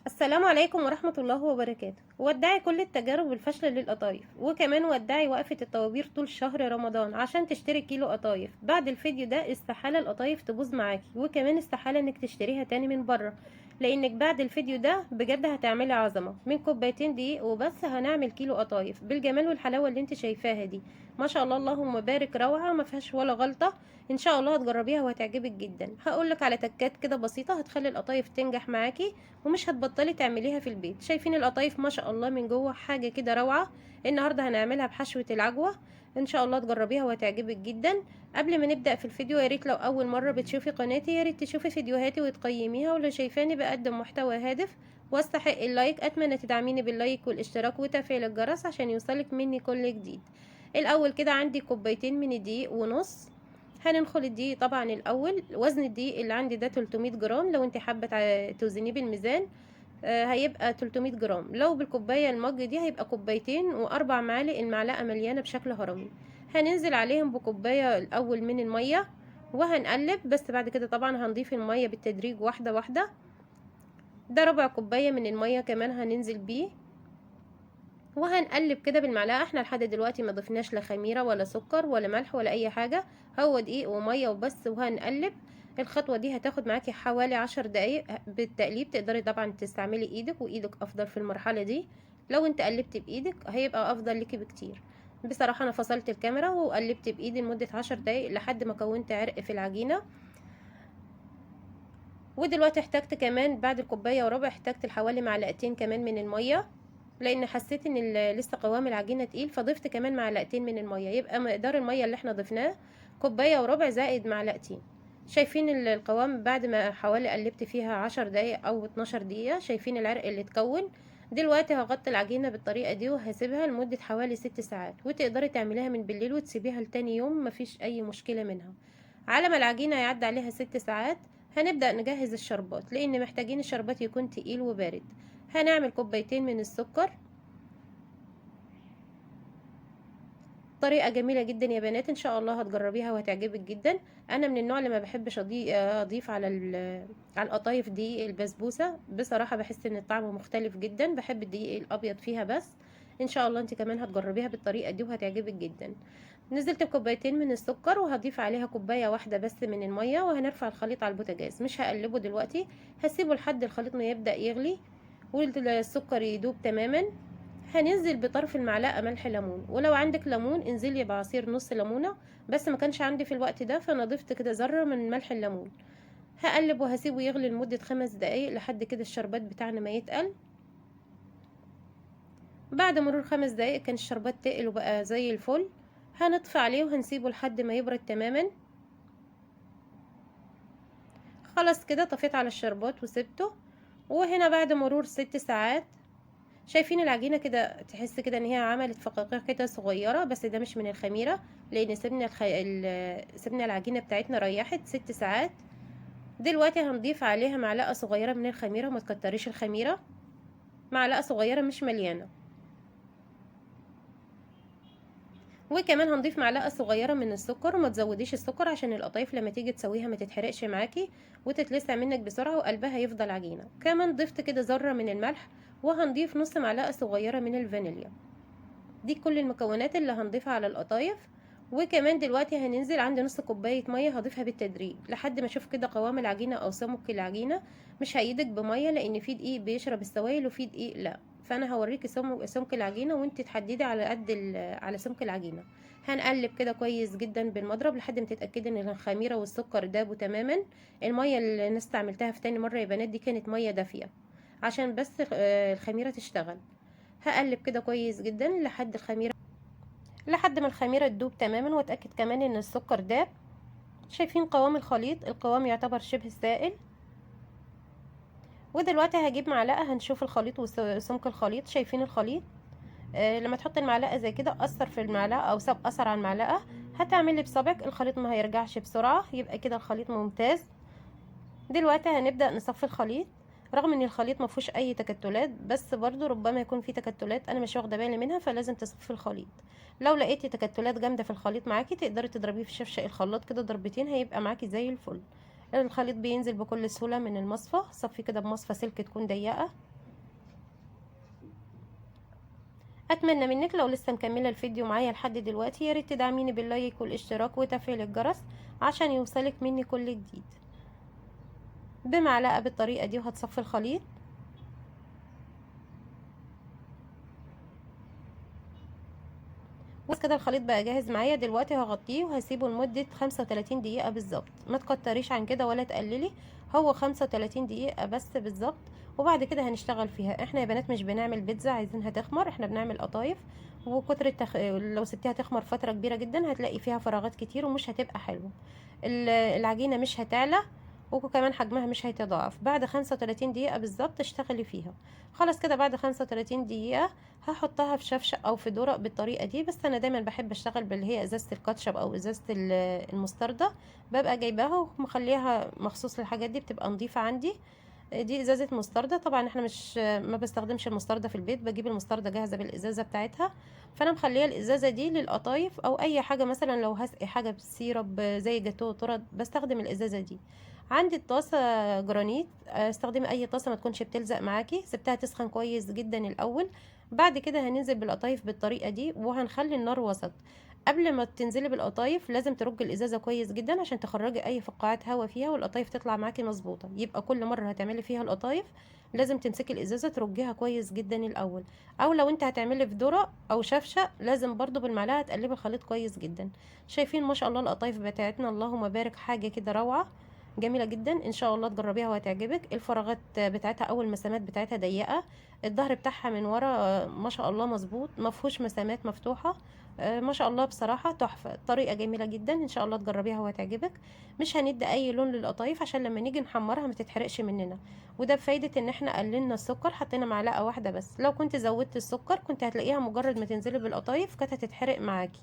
السلام عليكم ورحمة الله وبركاته. ودعي كل التجارب الفاشلة للقطايف، وكمان ودعي وقفة الطوابير طول شهر رمضان عشان تشتري كيلو قطايف. بعد الفيديو ده استحالة القطايف تبوظ معاكي، وكمان استحالة انك تشتريها تاني من بره، لانك بعد الفيديو ده بجد هتعملي عظمة. من كوبايتين دقيق وبس هنعمل كيلو قطايف بالجمال والحلاوة اللي انت شايفاها دي. ما شاء الله اللهم بارك، روعة ما فيهاش ولا غلطة. ان شاء الله هتجربيها وهتعجبك جدا. هقولك على تكات كده بسيطة هتخلي القطايف تنجح معاكي ومش هتبطلي تعمليها في البيت. شايفين القطايف ما شاء الله من جوه حاجه كده روعه. النهارده هنعملها بحشوه العجوه. ان شاء الله تجربيها وهتعجبك جدا. قبل ما نبدا في الفيديو، يا ريت لو اول مره بتشوفي قناتي يا ريت تشوفي فيديوهاتي وتقيميها، ولو شايفاني بقدم محتوى هادف واستحق اللايك اتمنى تدعميني باللايك والاشتراك وتفعيل الجرس عشان يوصلك مني كل جديد. الاول كده عندي كوبايتين من الدقيق ونص. هننخل الدقيق طبعا الاول. وزن الدقيق اللي عندي ده 300 جرام، لو انت حابه توزنيه بالميزان هيبقى 300 جرام. لو بالكوبايه المج دي هيبقى كوبايتين واربع معالق، المعلقه مليانه بشكل هرمي. هننزل عليهم بكوبايه الاول من الميه وهنقلب، بس بعد كده طبعا هنضيف الميه بالتدريج واحده واحده. ده ربع كوبايه من الميه كمان هننزل بيه وهنقلب كده بالمعلقه. احنا لحد دلوقتي ما ضفناش لا خميره ولا سكر ولا ملح ولا اي حاجه، هو دقيق وميه وبس وهنقلب. الخطوه دي هتاخد معاكي حوالي 10 دقايق بالتقليب. تقدري طبعا تستعملي ايدك، وايدك افضل في المرحله دي. لو انت قلبت بايدك هيبقى افضل ليكي بكتير. بصراحه انا فصلت الكاميرا وقلبت بايدي لمده 10 دقايق لحد ما كونت عرق في العجينه. ودلوقتي احتجت كمان بعد الكوبايه وربع احتجت حوالي معلقتين كمان من الميه، لان حسيت ان لسه قوام العجينه تقيل، فضفت كمان معلقتين من الميه. يبقى مقدار الميه اللي احنا ضفناه كوبايه وربع زائد معلقتين. شايفين القوام بعد ما حوالي قلبت فيها 10 دقايق او 12 دقيقه؟ شايفين العرق اللي اتكون؟ دلوقتي هغطي العجينه بالطريقه دي وهسيبها لمده حوالي 6 ساعات، وتقدري تعمليها من بالليل وتسيبيها لتاني يوم مفيش اي مشكله منها. على ما العجينه يعدي عليها 6 ساعات هنبدأ نجهز الشربات، لان محتاجين الشربات يكون تقيل وبارد. هنعمل كوبايتين من السكر. طريقة جميلة جدا يا بنات، ان شاء الله هتجربيها وهتعجبك جدا. انا من النوع اللي ما بحبش اضيف على القطايف دقيق البسبوسة. بصراحة بحس ان الطعم مختلف جدا، بحب الدقيق الابيض فيها بس. ان شاء الله انت كمان هتجربيها بالطريقة دي وهتعجبك جدا. نزلت بكوبايتين من السكر وهضيف عليها كوباية واحدة بس من المية، وهنرفع الخليط على البوتاجاز. مش هقلبه دلوقتي، هسيبه لحد الخليط ما يبدأ يغلي والسكر يدوب تماما. هننزل بطرف المعلقة ملح ليمون، ولو عندك ليمون انزلي بعصير نص ليمونة، بس ما كانش عندي في الوقت ده فانا ضفت كده ذرة من ملح الليمون. هقلب وهسيبه يغلي لمدة 5 دقايق لحد كده الشربات بتاعنا ما يتقل. بعد مرور 5 دقايق كان الشربات تقل وبقى زي الفل. هنطفي عليه وهنسيبه لحد ما يبرد تماما. خلاص كده طفيت على الشربات وسبته. وهنا بعد مرور 6 ساعات شايفين العجينة كده؟ تحس كده ان هي عملت فقاقيع كده صغيرة، بس ده مش من الخميرة، لان سيبنا العجينة بتاعتنا ريحت 6 ساعات. دلوقتي هنضيف عليها معلقة صغيرة من الخميرة، وما تكتريش الخميرة، معلقة صغيرة مش مليانة. وكمان هنضيف معلقة صغيرة من السكر، وما تزوديش السكر عشان القطايف لما تيجي تسويها ما تتحرقش معاكي وتتلسع منك بسرعة وقلبها يفضل عجينة. كمان ضفت كده ذرة من الملح، وهنضيف نص معلقة صغيرة من الفانيليا. دي كل المكونات اللي هنضيفها على القطايف. وكمان دلوقتي هننزل عندي نص كوبايه ميه هضيفها بالتدريج لحد ما اشوف كده قوام العجينه او سمك العجينه. مش هيدك بميه لان في دقيق بيشرب السوائل وفي دقيق لا، فانا هوريكي سمك العجينه وانت تحددي على قد على سمك العجينه. هنقلب كده كويس جدا بالمضرب لحد ما تتاكدي ان الخميره والسكر دابوا تماما. الميه اللي انا استعملتها في تاني مره يا بنات دي كانت ميه دافيه عشان بس الخميره تشتغل. هقلب كده كويس جدا لحد ما الخميرة تدوب تماما، واتأكد كمان ان السكر داب. شايفين قوام الخليط؟ القوام يعتبر شبه سائل. ودلوقتي هجيب معلقة هنشوف الخليط وسمك الخليط. شايفين الخليط؟ لما تحط المعلقة زي كده أثر في المعلقة أو ساب أثر على المعلقة، هتعملي بصبعك الخليط ما هيرجعش بسرعة، يبقى كده الخليط ممتاز. دلوقتي هنبدأ نصفي الخليط. رغم ان الخليط ما فيهوش اي تكتلات، بس برضو ربما يكون فيه تكتلات انا مش واخده بالي منها، فلازم تصفي الخليط. لو لقيتي تكتلات جامده في الخليط معاكي تقدري تضربيه في شفشق الخلاط كده ضربتين هيبقى معاكي زي الفل. الخليط بينزل بكل سهوله من المصفى. صفي كده بمصفى سلك تكون ضيقه. اتمنى منك لو لسه مكمله الفيديو معايا لحد دلوقتي يا ريت تدعميني باللايك والاشتراك وتفعيل الجرس عشان يوصلك مني كل جديد. بمعلقه بالطريقه دي وهتصفي الخليط. بس كده الخليط بقى جاهز معايا. دلوقتي هغطيه وهسيبه لمده 35 دقيقه بالظبط، ما تكتريش عن كده ولا تقللي، هو 35 دقيقه بس بالظبط. وبعد كده هنشتغل فيها. احنا يا بنات مش بنعمل بيتزا عايزينها تخمر، احنا بنعمل قطايف. وكتر لو سبتيها تخمر فتره كبيره جدا هتلاقي فيها فراغات كتير ومش هتبقى حلوه. العجينه مش هتعلى وكمان حجمها مش هيتضاعف. بعد 35 دقيقه بالظبط اشتغلي فيها. خلاص كده بعد 35 دقيقه هحطها في شفشق او في درق بالطريقه دي. بس انا دايما بحب اشتغل باللي هي ازازه الكاتشب او ازازه المستردة. ببقى جايباها ومخليها مخصوص للحاجات دي، بتبقى نظيفه عندي. دي ازازه مستردة. طبعا احنا مش ما بستخدمش المستردة في البيت، بجيب المستردة جاهزه بالازازه بتاعتها. فانا مخليه الازازه دي للقطايف او اي حاجه، مثلا لو هسقي حاجه بالسيرب زي جاتوه تورت بستخدم الازازه دي. عندي الطاسه جرانيت، استخدمي اي طاسه ما تكونش بتلزق معاكي. سبتها تسخن كويس جدا الاول. بعد كده هننزل بالقطايف بالطريقه دي وهنخلي النار وسط. قبل ما تنزلي بالقطايف لازم ترجي الازازه كويس جدا عشان تخرجي اي فقاعات هواء فيها والقطايف تطلع معاكي مظبوطه. يبقى كل مره هتعملي فيها القطايف لازم تمسكي الازازه ترجيها كويس جدا الاول. او لو انت هتعملي في ذره او شفشه لازم برضو بالمعلقه تقلبي الخليط كويس جدا. شايفين ما شاء الله القطايف بتاعتنا اللهم بارك، حاجه كده روعه جميله جدا. ان شاء الله تجربيها وهتعجبك. الفراغات بتاعتها او المسامات بتاعتها ضيقه. الظهر بتاعها من ورا ما شاء الله مظبوط، ما فيهوش مسامات مفتوحه. ما شاء الله بصراحه تحفه، طريقه جميله جدا. ان شاء الله تجربيها وهتعجبك. مش هندي اي لون للقطايف عشان لما نيجي نحمرها ما تتحرقش مننا. وده بفايده ان احنا قللنا السكر، حطينا معلقه واحده بس. لو كنت زودت السكر كنت هتلاقيها مجرد ما تنزلي بالقطايف كانت هتتحرق معاكي.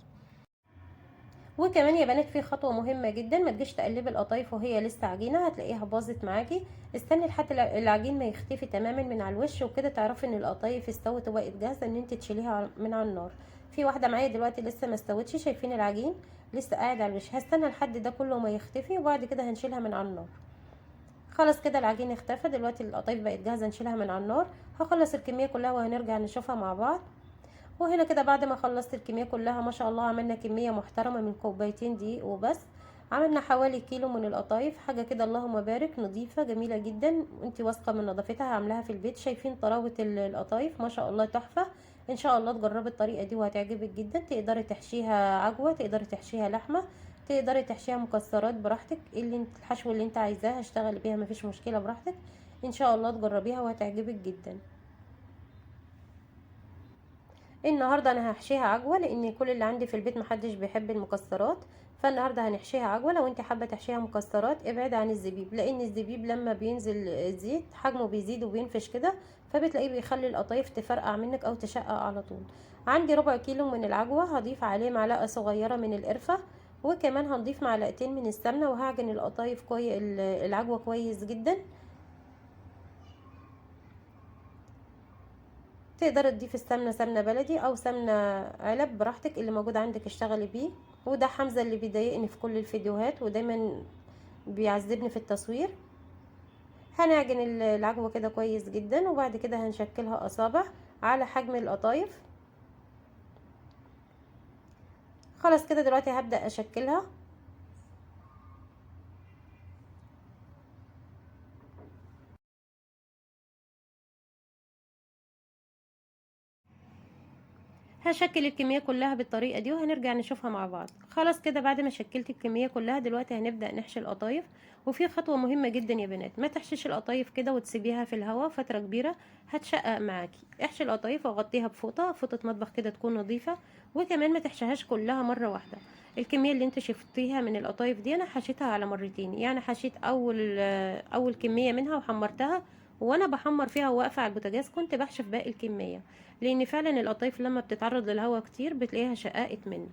وكمان يا بنات في خطوه مهمه جدا، ما تجيش تقلبي القطايف وهي لسه عجينه هتلاقيها باظت معاكي. استني لحد العجين ما يختفي تماما من على الوش وكده تعرفي ان القطايف استوت وبقت جاهزه ان انت تشيليها من على النار. في واحده معايا دلوقتي لسه ما استوتش، شايفين العجين لسه قاعد على الوش. هستنى لحد ده كله ما يختفي وبعد كده هنشيلها من على النار. خلاص كده العجين اختفى، دلوقتي القطايف بقت جاهزه نشيلها من على النار. هخلص الكميه كلها وهنرجع نشوفها مع بعض. وهنا كده بعد ما خلصت الكمية كلها ما شاء الله عملنا كمية محترمة من كوبايتين دقيق وبس. عملنا حوالي كيلو من القطايف، حاجة كده اللهم بارك نظيفة جميلة جدا. انتي واثقة من نظافتها، عاملاها في البيت. شايفين طراوة القطايف ما شاء الله تحفة. ان شاء الله تجربي الطريقة دي وهتعجبك جدا. تقدري تحشيها عجوة، تقدري تحشيها لحمة، تقدري تحشيها مكسرات براحتك. الحشو اللي انت عايزاه اشتغلي بيها مفيش مشكلة براحتك. ان شاء الله تجربيها وهتعجبك جدا. النهارده انا هحشيها عجوه لان كل اللي عندي في البيت محدش بيحب المكسرات. فالنهارده هنحشيها عجوه. لو انت حابه تحشيها مكسرات ابعد عن الزبيب، لان الزبيب لما بينزل الزيت حجمه بيزيد وبينفش كده، فبتلاقيه بيخلي القطايف تفرقع منك او تشقق على طول. عندي ربع كيلو من العجوه، هضيف عليه معلقه صغيره من القرفه وكمان هنضيف معلقتين من السمنه وهعجن القطايف العجوه كويس جدا. تقدر تضيف السمنه سمنه بلدي او سمنه علب براحتك، اللي موجود عندك اشتغلي بيه. وده حمزه اللي بيضايقني في كل الفيديوهات ودايما بيعذبني في التصوير. هنعجن العجوه كده كويس جدا وبعد كده هنشكلها اصابع على حجم القطايف. خلاص كده دلوقتي هبدأ اشكلها. هشكل الكمية كلها بالطريقة دي وهنرجع نشوفها مع بعض. خلاص كده بعد ما شكلت الكمية كلها دلوقتي هنبدأ نحشي القطايف. وفي خطوة مهمة جدا يا بنات، ما تحشيش القطايف كده وتسيبيها في الهواء فترة كبيرة هتشقق معاكي. احشي القطايف وغطيها بفوطة، فوطة مطبخ كده تكون نظيفة. وكمان ما تحشيهاش كلها مرة واحدة. الكمية اللي انت شفتيها من القطايف دي انا حشيتها على مرتين، يعني حشيت اول كمية منها وحمرتها. وانا بحمر فيها واقفة على البوتاجاز كنت بحشي في باقي الكمية، لان فعلا القطايف لما بتتعرض للهواء كتير بتلاقيها شققت منك.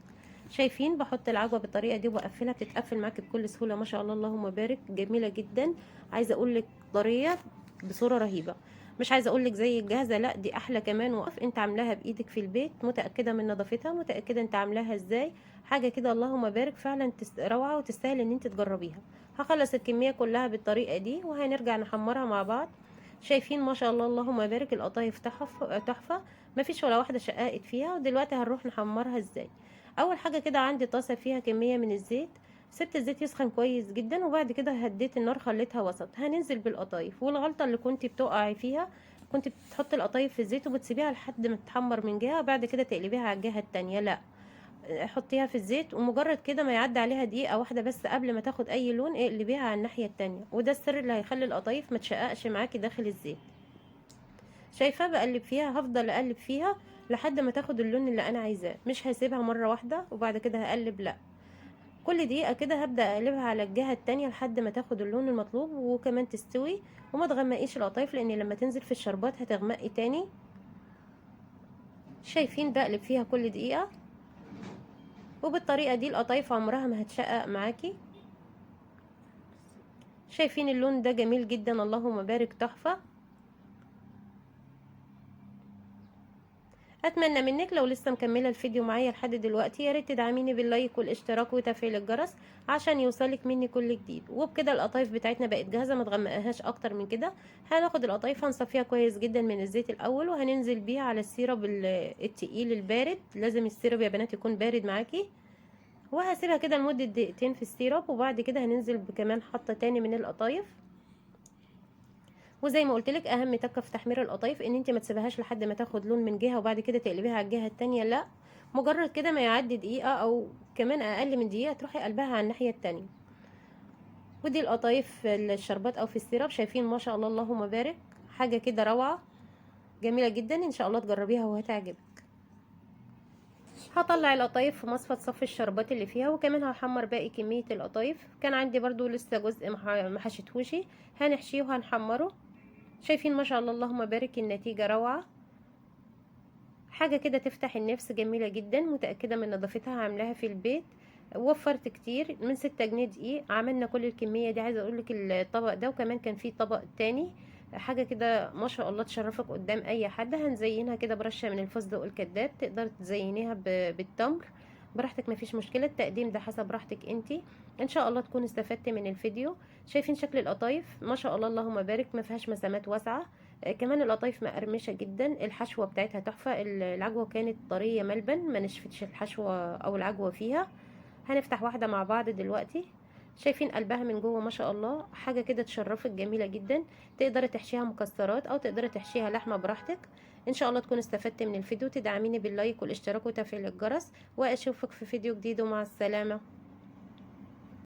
شايفين بحط العجوه بالطريقه دي وبقفلها بتتقفل معاكي بكل سهوله ما شاء الله اللهم بارك، جميله جدا. عايزه اقول لك طريه بصوره رهيبه. مش عايزه اقول لك زي الجاهزه، لا دي احلى كمان. وقف انت عاملاها بايدك في البيت، متاكده من نظافتها، متاكده انت عاملاها ازاي. حاجه كده اللهم بارك فعلا روعه وتستاهل ان انت تجربيها. هخلص الكميه كلها بالطريقه دي وهنرجع نحمرها مع بعض. شايفين ما شاء الله اللهم بارك القطايف تحفه، مفيش ولا واحده شققت فيها. ودلوقتي هنروح نحمرها ازاي. اول حاجه كده عندي طاسه فيها كميه من الزيت، سبت الزيت يسخن كويس جدا، وبعد كده هديت النار خليتها وسط. هننزل بالقطايف، والغلطه اللي كنت بتقعي فيها كنت بتحطي القطايف في الزيت وبتسيبيها لحد ما تتحمر من جهه، بعد كده تقلبيها على الجهه التانية. لا، حطيها في الزيت، ومجرد كده ما يعدي عليها دقيقة واحدة بس قبل ما تاخد اي لون اقلبيها على الناحية التانية، وده السر اللي هيخلي القطايف ما تشققش معاكي داخل الزيت. شايفاه بقلب فيها، هفضل اقلب فيها لحد ما تاخد اللون اللي انا عايزاه، مش هسيبها مرة واحدة وبعد كده هقلب، لا، كل دقيقة كده هبدأ اقلبها على الجهة التانية لحد ما تاخد اللون المطلوب وكمان تستوي. وما تغمقيش القطايف لان لما تنزل في الشربات هتغمقي تاني. شايفين بقلب فيها كل دقيقة، وبالطريقة دي القطايف عمرها ما هتشقق معاكي. شايفين اللون ده جميل جدا، اللهم بارك، تحفة. اتمنى منك لو لسه مكمله الفيديو معايا لحد دلوقتي يا ريت تدعميني باللايك والاشتراك وتفعيل الجرس عشان يوصلك مني كل جديد. وبكده القطايف بتاعتنا بقت جاهزه، ما تغمقهاش اكتر من كده. هناخد القطايف هنصفيها كويس جدا من الزيت الاول، وهننزل بيها على السيرب التقيل البارد. لازم السيرب يا بنات يكون بارد معاكي، وهسيبها كده لمده دقيقتين في السيرب، وبعد كده هننزل بكمان حطه تاني من القطايف. وزي ما قلت لك اهم تكه في تحمير القطايف ان انت ما تسيبهاش لحد ما تاخد لون من جهه وبعد كده تقلبيها على الجهه التانية، لا، مجرد كده ما يعدي دقيقه او كمان اقل من دقيقه تروحي قلبها على الناحيه التانية. ودي القطايف في الشربات او في السيرب. شايفين ما شاء الله اللهم بارك، حاجه كده روعه جميله جدا، ان شاء الله تجربيها وهتعجبك. هطلع القطايف في مصفى تصفي الشربات اللي فيها، وكمان هحمر باقي كميه القطايف. كان عندي برضو لسه جزء ما حشيتهوشي، هنحشيه وهنحمره. شايفين ما شاء الله اللهم بارك النتيجه روعه، حاجة كده تفتح النفس، جميلة جدا، متأكدة من نظافتها، عاملاها في البيت. وفرت كتير، من 6 جنيه دقيق عملنا كل الكمية دي. عايزة اقولك الطبق ده وكمان كان فيه طبق تاني، حاجة كده ما شاء الله تشرفك قدام اي حد. هنزينها كده برشة من الفستق الكداب، تقدر تزينيها بالتمر براحتك، مفيش مشكلة. التقديم ده حسب راحتك انتي. ان شاء الله تكون استفدت من الفيديو. شايفين شكل القطايف ما شاء الله اللهم بارك، ما فيهاش مسامات واسعة. كمان القطايف مقرمشه جدا، الحشوه بتاعتها تحفه. العجوه كانت طريه ملبن، ما نشفتش الحشوه او العجوه فيها. هنفتح واحده مع بعض دلوقتي. شايفين قلبها من جوه ما شاء الله، حاجه كده تشرفك، جميله جدا. تقدري تحشيها مكسرات او تقدري تحشيها لحمه براحتك. ان شاء الله تكون استفدت من الفيديو. تدعميني باللايك والاشتراك وتفعيل الجرس، واشوفك في فيديو جديد، ومع السلامه.